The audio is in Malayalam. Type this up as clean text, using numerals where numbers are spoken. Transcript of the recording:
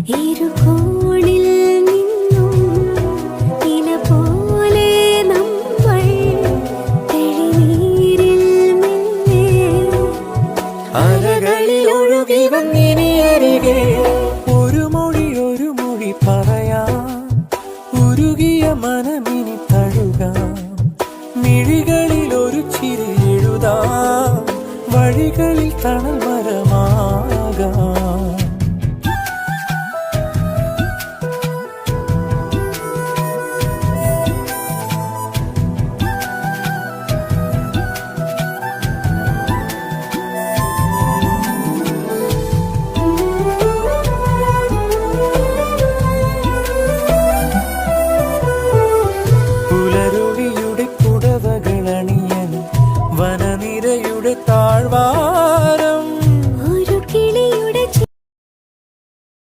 ഇരുകോണിൽ നിന്നും ഇല പോലെ നമ്മൾ തെളിനീരിൽ മെല്ലെ അലകളിൽ ഒഴുകി വന്നിനി അരികെ. ഒരു മൊഴി പറയാം, ഉരുകിയ മനമിനി തഴുകാം. മിഴികളിൽ ഒരു ചിരി എഴുതാം, വഴികളിൽ തണൽ